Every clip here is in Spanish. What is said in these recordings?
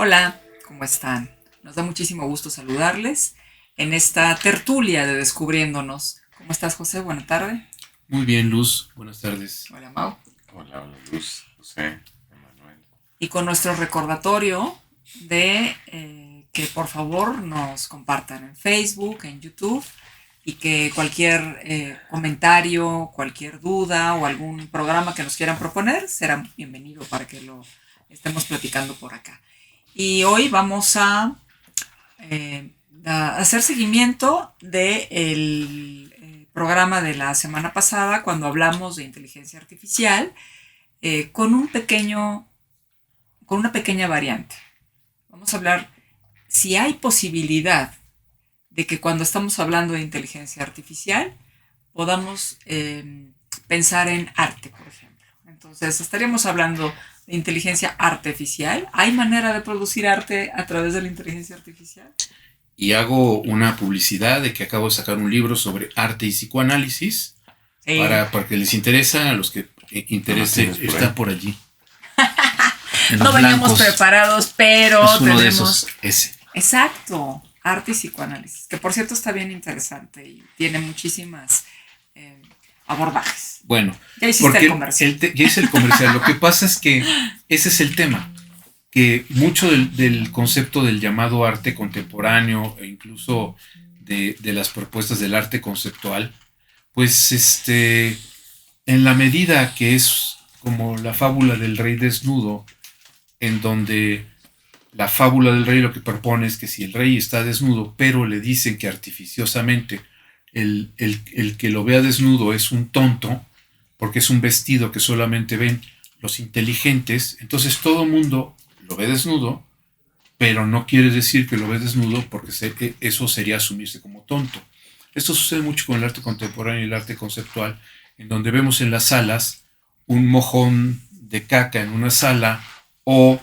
Hola, ¿cómo están? Nos da muchísimo gusto saludarles en esta tertulia de Descubriéndonos. ¿Cómo estás, José? Buena tarde. Muy bien, Luz. Buenas tardes. Hola, Mau. Hola, hola Luz, José, Emanuel. Y con nuestro recordatorio de que por favor nos compartan en Facebook, en YouTube y que cualquier comentario, cualquier duda o algún programa que nos quieran proponer será bienvenido para que lo estemos platicando por acá. Y hoy vamos eh, a hacer seguimiento del programa de la semana pasada cuando hablamos de inteligencia artificial con con una pequeña variante. Vamos a hablar si hay posibilidad de que cuando estamos hablando de inteligencia artificial podamos pensar en arte, por ejemplo. Entonces, estaríamos hablando de inteligencia artificial. ¿Hay manera de producir arte a través de la inteligencia artificial? Y hago una publicidad de que acabo de sacar un libro sobre arte y psicoanálisis para que les interesa, a los que interese, está por allí. No veníamos preparados, pero es uno tenemos... de esos, ese. Exacto, arte y psicoanálisis, que por cierto está bien interesante y tiene muchísimas abordajes. Bueno, ya hiciste el comercial. Ya hice el comercial. Lo que pasa es que ese es el tema, que mucho del concepto del llamado arte contemporáneo e incluso de las propuestas del arte conceptual, pues en la medida que es como la fábula del rey desnudo, en donde la fábula del rey lo que propone es que si el rey está desnudo, pero le dicen que artificiosamente el que lo vea desnudo es un tonto, porque es un vestido que solamente ven los inteligentes, entonces todo el mundo lo ve desnudo, pero no quiere decir que lo ve desnudo porque eso sería asumirse como tonto. Esto sucede mucho con el arte contemporáneo y el arte conceptual, en donde vemos en las salas un mojón de caca en una sala o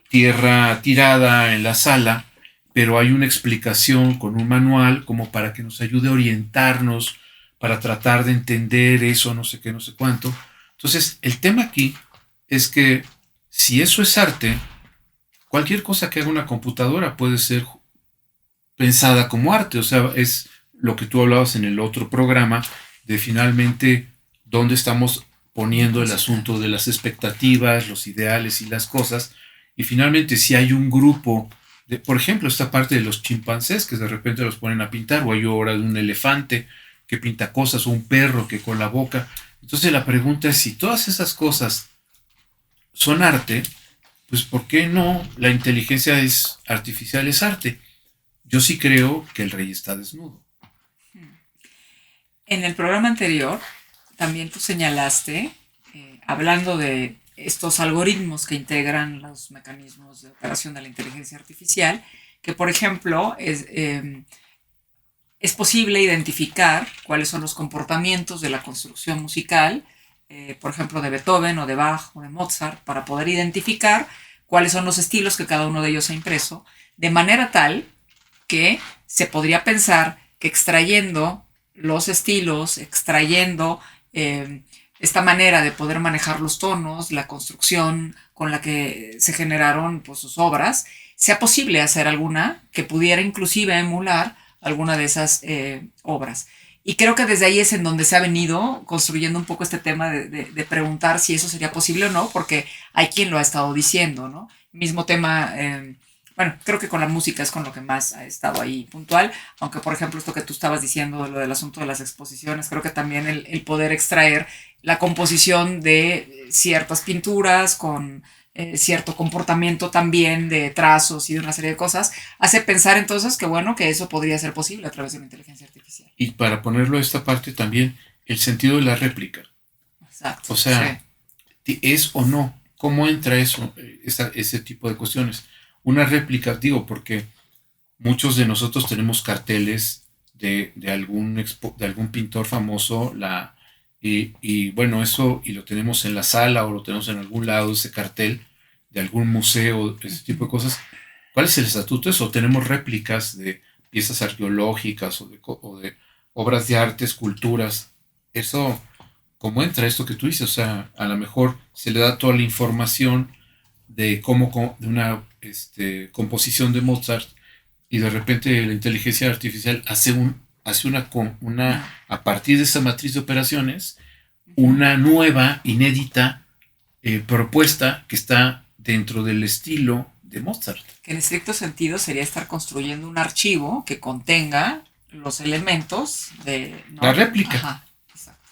tierra tirada en la sala, pero hay una explicación con un manual como para que nos ayude a orientarnos, para tratar de entender eso, no sé qué, no sé cuánto. Entonces, el tema aquí es que si eso es arte, cualquier cosa que haga una computadora puede ser pensada como arte. O sea, es lo que tú hablabas en el otro programa de finalmente dónde estamos poniendo el asunto de las expectativas, los ideales y las cosas. Y finalmente, si hay un grupo, por ejemplo, esta parte de los chimpancés que de repente los ponen a pintar, o hay obra de un elefante que pinta cosas, o un perro que con la boca. Entonces la pregunta es, si todas esas cosas son arte, pues ¿por qué no la inteligencia artificial es arte? Yo sí creo que el rey está desnudo. En el programa anterior, también tú señalaste, hablando de estos algoritmos que integran los mecanismos de operación de la inteligencia artificial, que por ejemplo es posible identificar cuáles son los comportamientos de la construcción musical, por ejemplo de Beethoven o de Bach o de Mozart, para poder identificar cuáles son los estilos que cada uno de ellos ha impreso, de manera tal que se podría pensar que extrayendo los estilos, extrayendo esta manera de poder manejar los tonos, la construcción con la que se generaron pues, sus obras, sea posible hacer alguna que pudiera inclusive emular alguna de esas obras. Y creo que desde ahí es en donde se ha venido construyendo un poco este tema de preguntar si eso sería posible o no, porque hay quien lo ha estado diciendo, ¿no? Mismo tema, bueno, creo que con la música es con lo que más ha estado ahí puntual, aunque por ejemplo esto que tú estabas diciendo, lo del asunto de las exposiciones, creo que también el poder extraer la composición de ciertas pinturas con cierto comportamiento también de trazos y de una serie de cosas, hace pensar entonces que bueno, que eso podría ser posible a través de la inteligencia artificial. Y para ponerlo a esta parte también, el sentido de la réplica. Exacto. O sea, sí. ¿Es o no? ¿Cómo entra eso, ese tipo de cuestiones? Una réplica, digo, porque muchos de nosotros tenemos carteles de algún pintor famoso, y bueno, eso, y lo tenemos en la sala o lo tenemos en algún lado, ese cartel de algún museo, ese tipo de cosas. ¿Cuál es el estatuto de eso? Tenemos réplicas de piezas arqueológicas o de obras de arte, esculturas. Eso, ¿cómo entra esto que tú dices? O sea, a lo mejor se le da toda la información de una composición de Mozart, y de repente la inteligencia artificial hace a partir de esa matriz de operaciones, una nueva, inédita propuesta que está dentro del estilo de Mozart. Que en estricto sentido sería estar construyendo un archivo que contenga los elementos de... ¿no? La réplica. Ajá, exacto.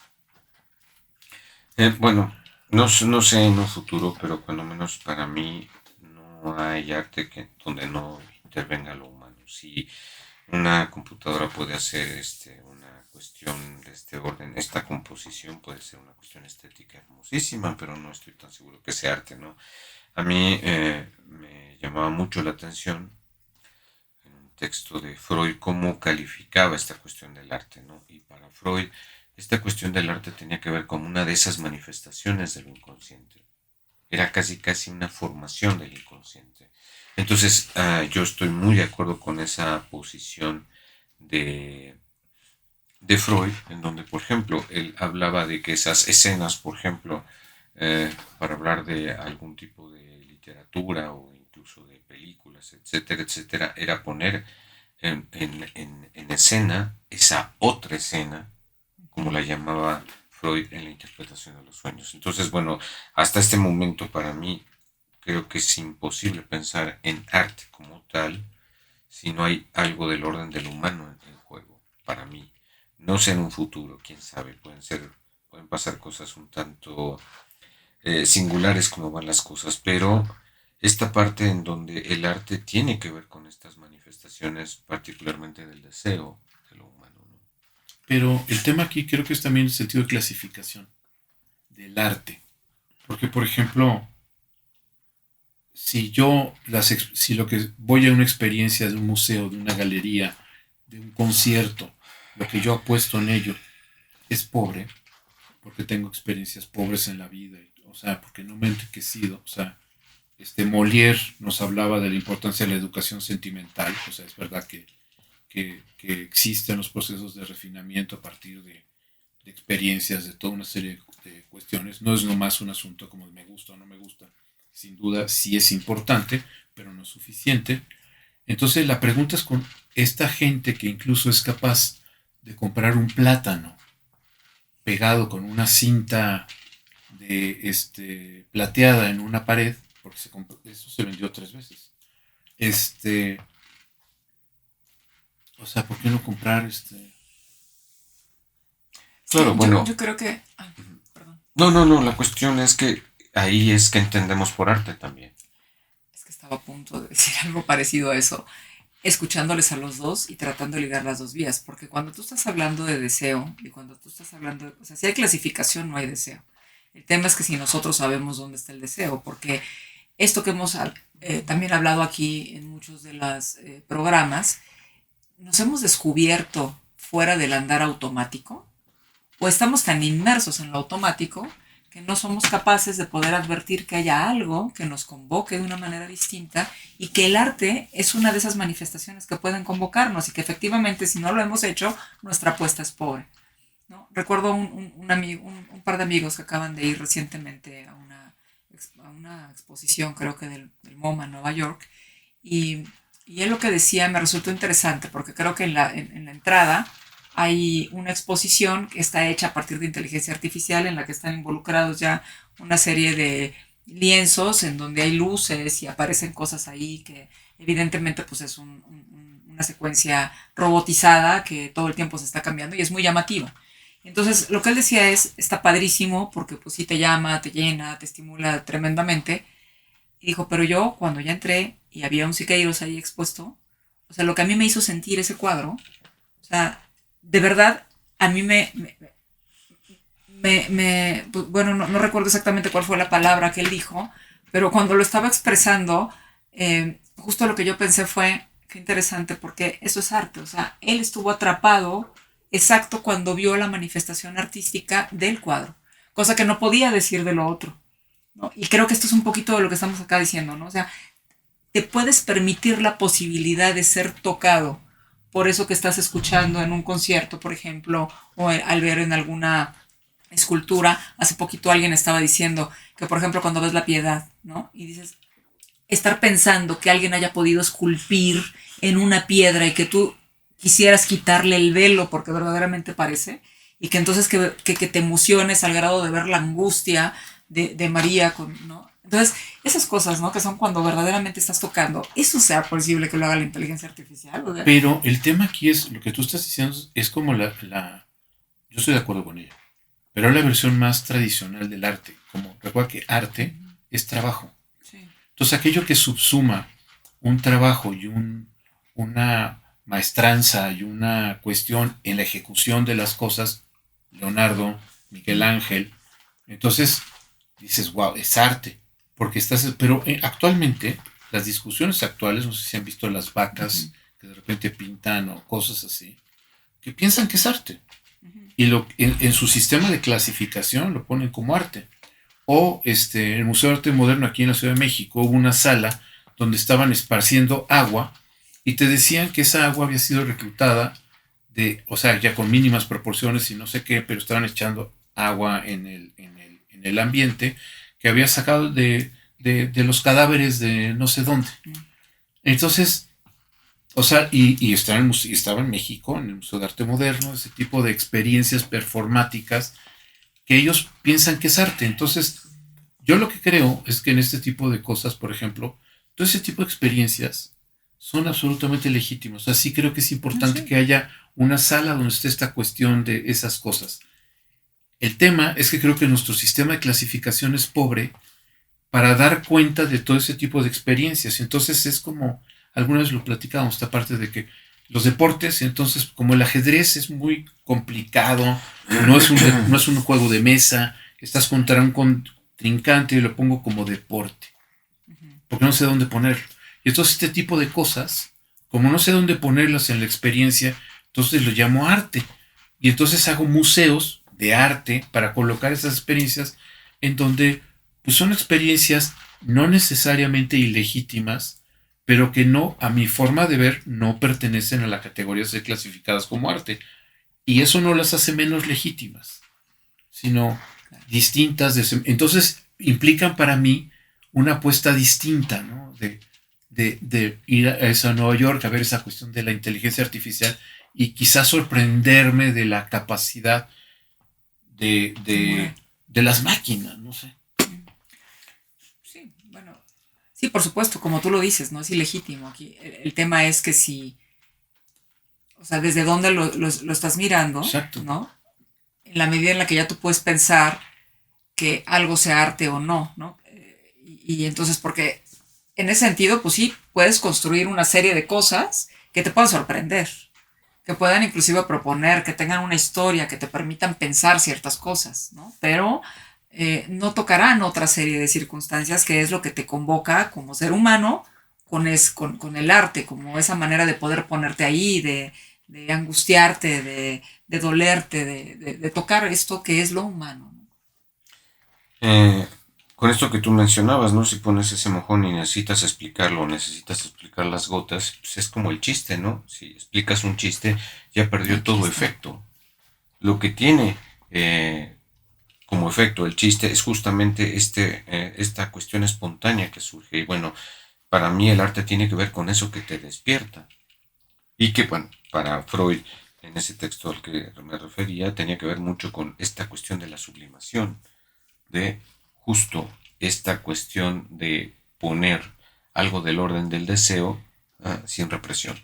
Bueno, no sé en un futuro, pero cuando menos para mí no hay arte donde no intervenga lo humano. Si una computadora puede hacer una cuestión de este orden, esta composición puede ser una cuestión estética hermosísima, pero no estoy tan seguro que sea arte, ¿no? A mí me llamaba mucho la atención en un texto de Freud cómo calificaba esta cuestión del arte, ¿no? Y para Freud esta cuestión del arte tenía que ver con una de esas manifestaciones del inconsciente. Era casi una formación del inconsciente. Entonces, yo estoy muy de acuerdo con esa posición de, de Freud, en donde, por ejemplo, él hablaba de que esas escenas, por ejemplo, para hablar de algún tipo de literatura o incluso de películas, etcétera, etcétera, era poner en escena esa otra escena, como la llamaba Freud en la interpretación de los sueños. Entonces, bueno, hasta este momento para mí creo que es imposible pensar en arte como tal si no hay algo del orden del humano en el juego, para mí. No sé en un futuro, quién sabe, pueden pasar cosas un tanto singulares como van las cosas, pero esta parte en donde el arte tiene que ver con estas manifestaciones, particularmente del deseo de lo humano, ¿no? Pero el tema aquí creo que es también el sentido de clasificación del arte. Porque, por ejemplo, si lo que voy a una experiencia de un museo, de una galería, de un concierto, lo que yo apuesto en ello es pobre, porque tengo experiencias pobres en la vida, o sea, porque no me he enriquecido, o sea, Molière nos hablaba de la importancia de la educación sentimental, o sea, es verdad que existen los procesos de refinamiento a partir de experiencias, de toda una serie de cuestiones, no es nomás un asunto como de me gusta o no me gusta, sin duda sí es importante, pero no es suficiente. Entonces la pregunta es con esta gente que incluso es capaz de comprar un plátano pegado con una cinta plateada en una pared, porque eso se vendió 3 veces. O sea, ¿por qué no comprar Claro, Sí, bueno. yo creo que... Ay, perdón. No, la cuestión es que ahí es que entendemos por arte también. Es que estaba a punto de decir algo parecido a eso, escuchándoles a los dos y tratando de ligar las dos vías, porque cuando tú estás hablando de deseo y cuando tú estás hablando, o sea, si hay clasificación no hay deseo. El tema es que si nosotros sabemos dónde está el deseo, porque esto que hemos también hablado aquí en muchos de los programas, nos hemos descubierto fuera del andar automático o estamos tan inmersos en lo automático que no somos capaces de poder advertir que haya algo que nos convoque de una manera distinta y que el arte es una de esas manifestaciones que pueden convocarnos y que efectivamente si no lo hemos hecho, nuestra apuesta es pobre, ¿no? Recuerdo un par de amigos que acaban de ir recientemente a una exposición, creo que del MoMA en Nueva York, y él lo que decía me resultó interesante porque creo que en la entrada hay una exposición que está hecha a partir de inteligencia artificial en la que están involucrados ya una serie de lienzos en donde hay luces y aparecen cosas ahí que evidentemente pues es una secuencia robotizada que todo el tiempo se está cambiando y es muy llamativa. Entonces lo que él decía está padrísimo porque pues sí te llama, te llena, te estimula tremendamente. Y dijo, pero yo cuando ya entré y había un Siqueiros ahí expuesto, o sea, lo que a mí me hizo sentir ese cuadro, o sea, de verdad, a mí pues, bueno, no recuerdo exactamente cuál fue la palabra que él dijo, pero cuando lo estaba expresando, justo lo que yo pensé fue, qué interesante, porque eso es arte, o sea, él estuvo atrapado exacto cuando vio la manifestación artística del cuadro, cosa que no podía decir de lo otro, ¿no? Y creo que esto es un poquito de lo que estamos acá diciendo, ¿no? O sea, te puedes permitir la posibilidad de ser tocado por eso que estás escuchando en un concierto, por ejemplo, o al ver en alguna escultura. Hace poquito alguien estaba diciendo que, por ejemplo, cuando ves La Piedad, ¿no? Y dices, estar pensando que alguien haya podido esculpir en una piedra y que tú quisieras quitarle el velo porque verdaderamente parece, y que entonces que te emociones al grado de ver la angustia de María, ¿no? Entonces, esas cosas, ¿no? Que son cuando verdaderamente estás tocando, eso sea posible que lo haga la inteligencia artificial. ¿O sea? Pero el tema aquí es, lo que tú estás diciendo es como yo estoy de acuerdo con ella, pero es la versión más tradicional del arte. Como recuerda que arte es trabajo. Sí. Entonces, aquello que subsuma un trabajo y una maestranza y una cuestión en la ejecución de las cosas, Leonardo, Miguel Ángel, entonces dices, wow, es arte. Pero actualmente, las discusiones actuales, no sé si han visto las vacas que de repente pintan o cosas así, que piensan que es arte. Y en su sistema de clasificación lo ponen como arte. O en el Museo de Arte Moderno aquí en la Ciudad de México hubo una sala donde estaban esparciendo agua y te decían que esa agua había sido reclutada o sea, ya con mínimas proporciones y no sé qué, pero estaban echando agua en el ambiente que había sacado de los cadáveres de no sé dónde. Entonces, o sea, y estaba en México, en el Museo de Arte Moderno, ese tipo de experiencias performáticas que ellos piensan que es arte. Entonces, yo lo que creo es que en este tipo de cosas, por ejemplo, todo ese tipo de experiencias son absolutamente legítimas. O sea, sí creo que es importante que haya una sala donde esté esta cuestión de esas cosas. El tema es que creo que nuestro sistema de clasificación es pobre para dar cuenta de todo ese tipo de experiencias. Entonces es como, alguna vez lo platicábamos, esta parte de que los deportes, entonces como el ajedrez es muy complicado, no es un juego de mesa, estás contra un contrincante y lo pongo como deporte, porque no sé dónde ponerlo. Y entonces este tipo de cosas, como no sé dónde ponerlas en la experiencia, entonces lo llamo arte. Y entonces hago museos de arte para colocar esas experiencias en donde pues son experiencias no necesariamente ilegítimas, pero que no, a mi forma de ver, no pertenecen a la categoría de ser clasificadas como arte. Y eso no las hace menos legítimas, sino distintas. Entonces implican para mí una apuesta distinta, ¿no? De ir a esa Nueva York a ver esa cuestión de la inteligencia artificial y quizás sorprenderme de la capacidad de las máquinas, no sé. Sí, bueno, sí, por supuesto, como tú lo dices, ¿no? Es ilegítimo. Aquí el tema es que si, o sea, desde dónde lo estás mirando, Exacto. ¿no? En la medida en la que ya tú puedes pensar que algo sea arte o no, ¿no? Y entonces, porque en ese sentido, pues sí, puedes construir una serie de cosas que te puedan sorprender, que puedan inclusive proponer, que tengan una historia, que te permitan pensar ciertas cosas, ¿no? Pero no tocarán otra serie de circunstancias que es lo que te convoca como ser humano con el arte, como esa manera de poder ponerte ahí, de angustiarte, de dolerte, de tocar esto que es lo humano, ¿no? Con esto que tú mencionabas, ¿no? Si pones ese mojón y necesitas explicarlo, necesitas explicar las gotas, pues es como el chiste, ¿no? Si explicas un chiste, ya perdió todo efecto. Lo que tiene como efecto el chiste es justamente esta cuestión espontánea que surge. Y bueno, para mí el arte tiene que ver con eso que te despierta. Y que, bueno, para Freud, en ese texto al que me refería, tenía que ver mucho con esta cuestión de la sublimación, de justo esta cuestión de poner algo del orden del deseo sin represión,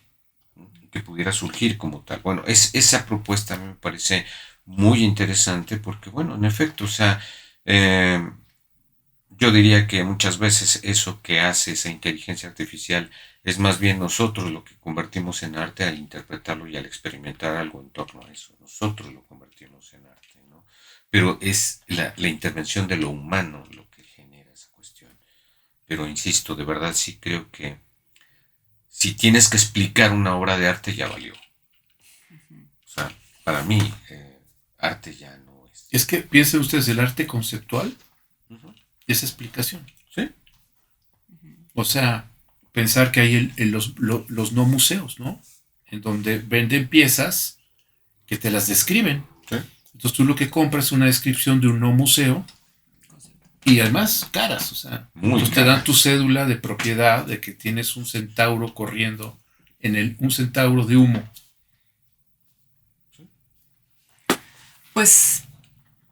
que pudiera surgir como tal. Bueno, esa propuesta a mí me parece muy interesante porque, bueno, en efecto, o sea, yo diría que muchas veces eso que hace esa inteligencia artificial es más bien nosotros lo que convertimos en arte al interpretarlo y al experimentar algo en torno a eso. Nosotros lo convertimos en arte, ¿no? Pero es la intervención de lo humano lo que genera esa cuestión. Pero insisto, de verdad sí creo que si tienes que explicar una obra de arte ya valió. O sea, para mí arte ya no es. Es que piensen ustedes, el arte conceptual es explicación. Sí. O sea, pensar que hay los no museos, ¿no? En donde venden piezas que te las describen. Sí. Entonces tú lo que compras es una descripción de un no museo Y además caras, o sea, Muy pues te dan caras. tu cédula de propiedad de que tienes un centauro corriendo un centauro de humo. Pues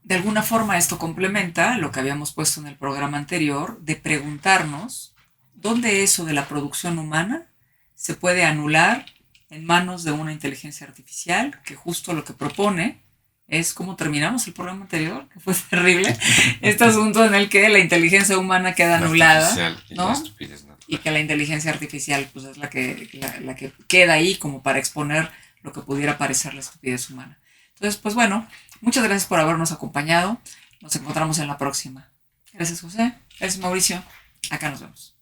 de alguna forma esto complementa lo que habíamos puesto en el programa anterior de preguntarnos dónde eso de la producción humana se puede anular en manos de una inteligencia artificial, que justo lo que propone es como terminamos el programa anterior, que fue terrible, este asunto en el que la inteligencia humana queda La anulada, artificial y ¿no? la estupidez natural. Y que la inteligencia artificial pues es la que queda ahí como para exponer lo que pudiera parecer la estupidez humana. Entonces, pues bueno, muchas gracias por habernos acompañado. Nos encontramos en la próxima. Gracias, José. Gracias, Mauricio. Acá nos vemos.